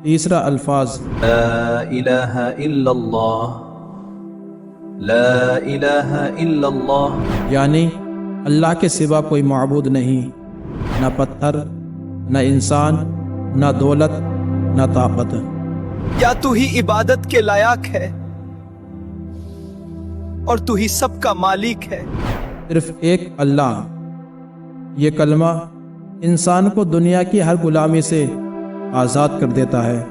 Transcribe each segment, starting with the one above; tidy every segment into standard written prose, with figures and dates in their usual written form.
تیسرا الفاظ لا الہ الا اللہ، لا الہ الا اللہ، یعنی اللہ کے سوا کوئی معبود نہیں، نہ پتھر، نہ انسان، نہ دولت، نہ طاقت۔ کیا تو ہی عبادت کے لائق ہے اور تو ہی سب کا مالک ہے۔ صرف ایک اللہ، یہ کلمہ انسان کو دنیا کی ہر غلامی سے آزاد کر دیتا ہے۔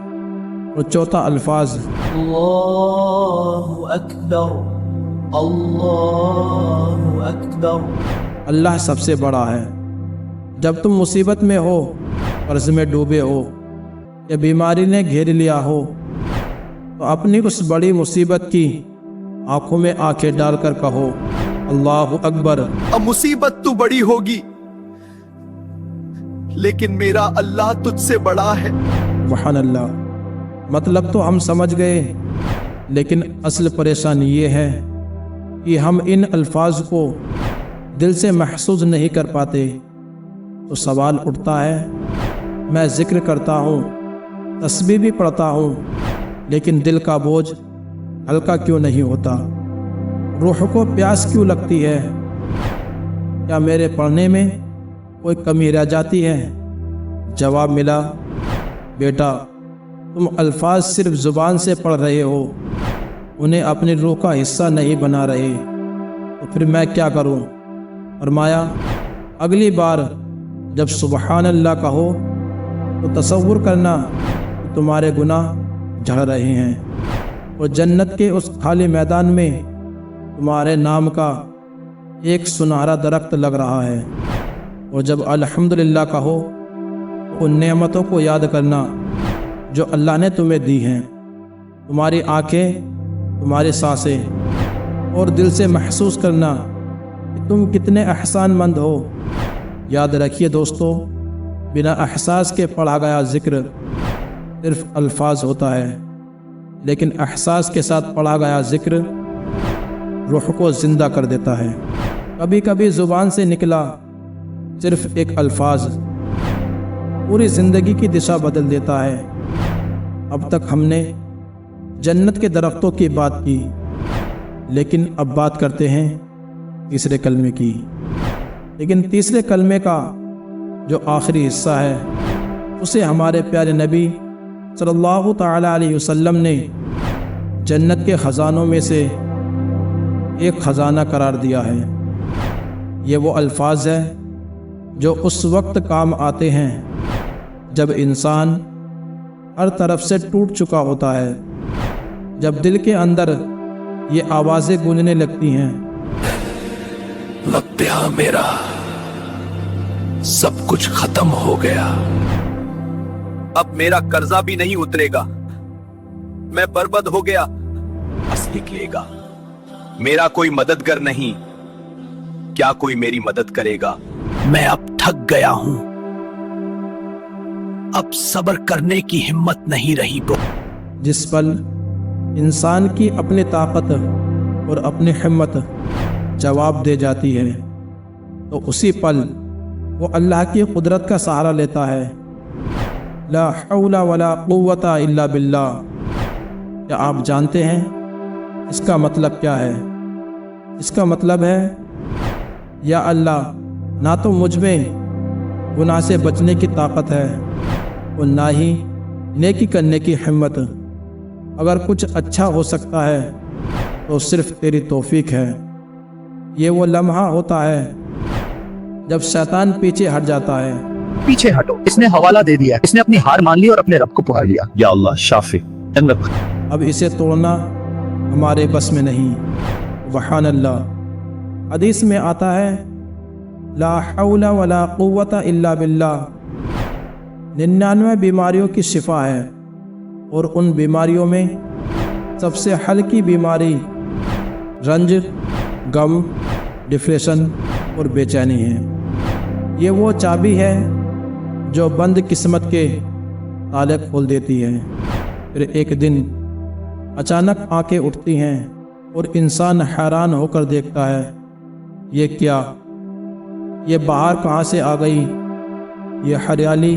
اور چوتھا الفاظ اللہ اکبر، اللہ اکبر، اللہ سب سے بڑا ہے۔ جب تم مصیبت میں ہو، قرض میں ڈوبے ہو یا بیماری نے گھیر لیا ہو تو اپنی اس بڑی مصیبت کی آنکھوں میں آنکھیں ڈال کر کہو اللہ اکبر۔ اب مصیبت تو بڑی ہوگی لیکن میرا اللہ تجھ سے بڑا ہے۔ سبحان اللہ۔ مطلب تو ہم سمجھ گئے، لیکن اصل پریشانی یہ ہے کہ ہم ان الفاظ کو دل سے محسوس نہیں کر پاتے۔ تو سوال اٹھتا ہے، میں ذکر کرتا ہوں، تسبیح بھی پڑھتا ہوں، لیکن دل کا بوجھ ہلکا کیوں نہیں ہوتا؟ روح کو پیاس کیوں لگتی ہے؟ کیا میرے پڑھنے میں کوئی کمی رہ جاتی ہے؟ جواب ملا، بیٹا تم الفاظ صرف زبان سے پڑھ رہے ہو، انہیں اپنی روح کا حصہ نہیں بنا رہے۔ تو پھر میں کیا کروں؟ فرمایا، اگلی بار جب سبحان اللہ کہو تو تصور کرنا کہ تمہارے گناہ جھڑ رہے ہیں اور جنت کے اس خالی میدان میں تمہارے نام کا ایک سنہرا درخت لگ رہا ہے۔ اور جب الحمدللہ کہو تو ان نعمتوں کو یاد کرنا جو اللہ نے تمہیں دی ہیں، تمہاری آنکھیں، تمہاری سانسیں، اور دل سے محسوس کرنا کہ تم کتنے احسان مند ہو۔ یاد رکھیے دوستو، بنا احساس کے پڑھا گیا ذکر صرف الفاظ ہوتا ہے، لیکن احساس کے ساتھ پڑھا گیا ذکر روح کو زندہ کر دیتا ہے۔ کبھی کبھی زبان سے نکلا صرف ایک الفاظ پوری زندگی کی دشا بدل دیتا ہے۔ اب تک ہم نے جنت کے درختوں کی بات کی، لیکن اب بات کرتے ہیں تیسرے کلمے کی۔ لیکن تیسرے کلمے کا جو آخری حصہ ہے اسے ہمارے پیارے نبی صلی اللہ تعالی علیہ وسلم نے جنت کے خزانوں میں سے ایک خزانہ قرار دیا ہے۔ یہ وہ الفاظ ہیں جو اس وقت کام آتے ہیں جب انسان ہر طرف سے ٹوٹ چکا ہوتا ہے، جب دل کے اندر یہ آوازیں گونجنے لگتی ہیں، وقت یہاں میرا سب کچھ ختم ہو گیا، اب میرا قرضہ بھی نہیں اترے گا، میں برباد ہو گیا، بس نکلے گا، میرا کوئی مددگار نہیں، کیا کوئی میری مدد کرے گا؟ میں اب تھک گیا ہوں، اب صبر کرنے کی ہمت نہیں رہی۔ جس پل انسان کی اپنی طاقت اور اپنی ہمت جواب دے جاتی ہے تو اسی پل وہ اللہ کی قدرت کا سہارا لیتا ہے۔ لا حول ولا قوت الا باللہ۔ کیا آپ جانتے ہیں اس کا مطلب کیا ہے؟ اس کا مطلب ہے، یا اللہ نہ تو مجھ میں گناہ سے بچنے کی طاقت ہے اور نہ ہی نیکی کرنے کی ہمت، اگر کچھ اچھا ہو سکتا ہے تو صرف تیری توفیق ہے۔ یہ وہ لمحہ ہوتا ہے جب شیطان پیچھے ہٹ جاتا ہے۔ پیچھے ہٹو، اس نے حوالہ دے دیا، اس نے اپنی ہار مان لی اور اپنے رب کو پکار لیا۔ یا اللہ شافی، اب اسے توڑنا ہمارے بس میں نہیں۔ سبحان اللہ۔ حدیث میں آتا ہے، لا حول ولا قوت الا باللہ۔ 99 بیماریوں کی شفا ہے، اور ان بیماریوں میں سب سے ہلکی بیماری رنج، غم، ڈپریشن اور بے چینی ہے۔ یہ وہ چابی ہے جو بند قسمت کے تالے کھول دیتی ہے۔ پھر ایک دن اچانک آنکھیں اٹھتی ہیں اور انسان حیران ہو کر دیکھتا ہے، یہ کیا؟ یہ بہار کہاں سے آ گئی؟ یہ ہریالی،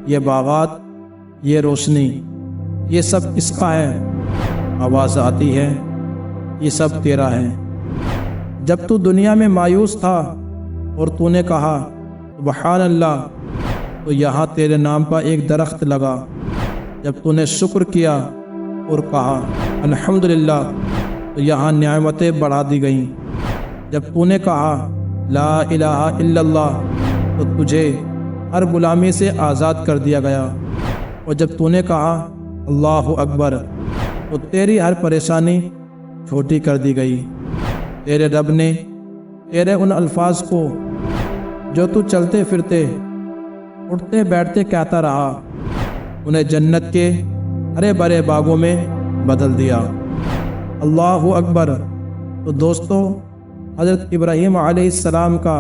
یہ باغات، یہ روشنی، یہ سب کس کا ہے؟ آواز آتی ہے، یہ سب تیرا ہے۔ جب تو دنیا میں مایوس تھا اور تو نے کہا سبحان اللہ، تو یہاں تیرے نام کا ایک درخت لگا۔ جب تو نے شکر کیا اور کہا الحمدللہ، تو یہاں نعمتیں بڑھا دی گئیں۔ جب تو نے کہا لا الہ الا اللہ، تو تجھے ہر غلامی سے آزاد کر دیا گیا۔ اور جب تو نے کہا اللہ اکبر، تو تیری ہر پریشانی چھوٹی کر دی گئی۔ تیرے رب نے تیرے ان الفاظ کو جو تو چلتے پھرتے اٹھتے بیٹھتے کہتا رہا، انہیں جنت کے ہرے بھرے باغوں میں بدل دیا۔ اللہ اکبر۔ تو دوستو، حضرت ابراہیم علیہ السلام کا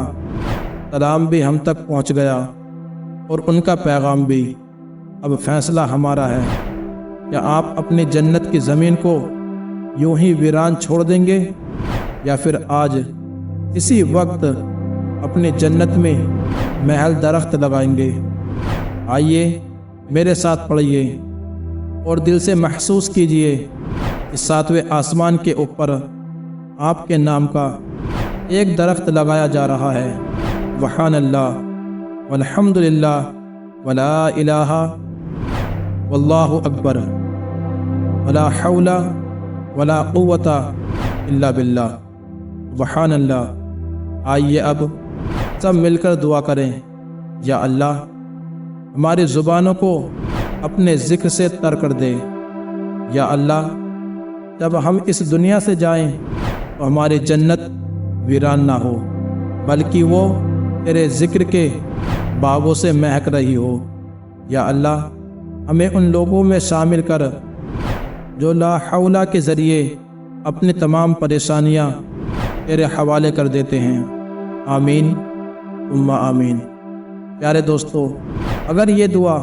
سلام بھی ہم تک پہنچ گیا اور ان کا پیغام بھی۔ اب فیصلہ ہمارا ہے، کیا آپ اپنی جنت کی زمین کو یوں ہی ویران چھوڑ دیں گے، یا پھر آج اسی وقت اپنی جنت میں محل درخت لگائیں گے؟ آئیے میرے ساتھ پڑھیے اور دل سے محسوس کیجئے کہ ساتویں آسمان کے اوپر آپ کے نام کا ایک درخت لگایا جا رہا ہے۔ سبحان اللہ والحمد للہ ولا الہ واللہ اکبر ولا حول ولا قوت الا باللہ۔ سبحان اللہ۔ آئیے اب سب مل کر دعا کریں، یا اللہ ہماری زبانوں کو اپنے ذکر سے تر کر دے۔ یا اللہ جب ہم اس دنیا سے جائیں تو ہماری جنت ویران نہ ہو، بلکہ وہ تیرے ذکر کے باغوں سے مہک رہی ہو۔ یا اللہ ہمیں ان لوگوں میں شامل کر جو لا حول کے ذریعے اپنی تمام پریشانیاں تیرے حوالے کر دیتے ہیں۔ آمین ثم آمین۔ پیارے دوستو، اگر یہ دعا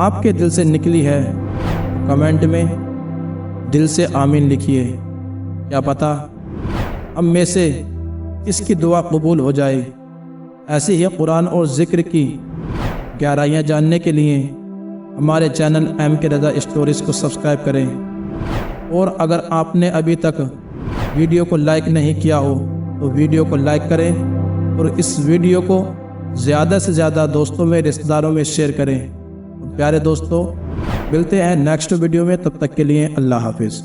آپ کے دل سے نکلی ہے تو کمنٹ میں دل سے آمین لکھیے۔ کیا پتہ ہم میں سے اس کی دعا قبول ہو جائے۔ ایسے ہی قرآن اور ذکر کی گہرائیاں جاننے کے لیے ہمارے چینل MK رضا اسٹوریز کو سبسکرائب کریں، اور اگر آپ نے ابھی تک ویڈیو کو لائک نہیں کیا ہو تو ویڈیو کو لائک کریں، اور اس ویڈیو کو زیادہ سے زیادہ دوستوں میں، رشتہ داروں میں شیئر کریں۔ پیارے دوستو، ملتے ہیں نیکسٹ ویڈیو میں، تب تک کے لیے اللہ حافظ۔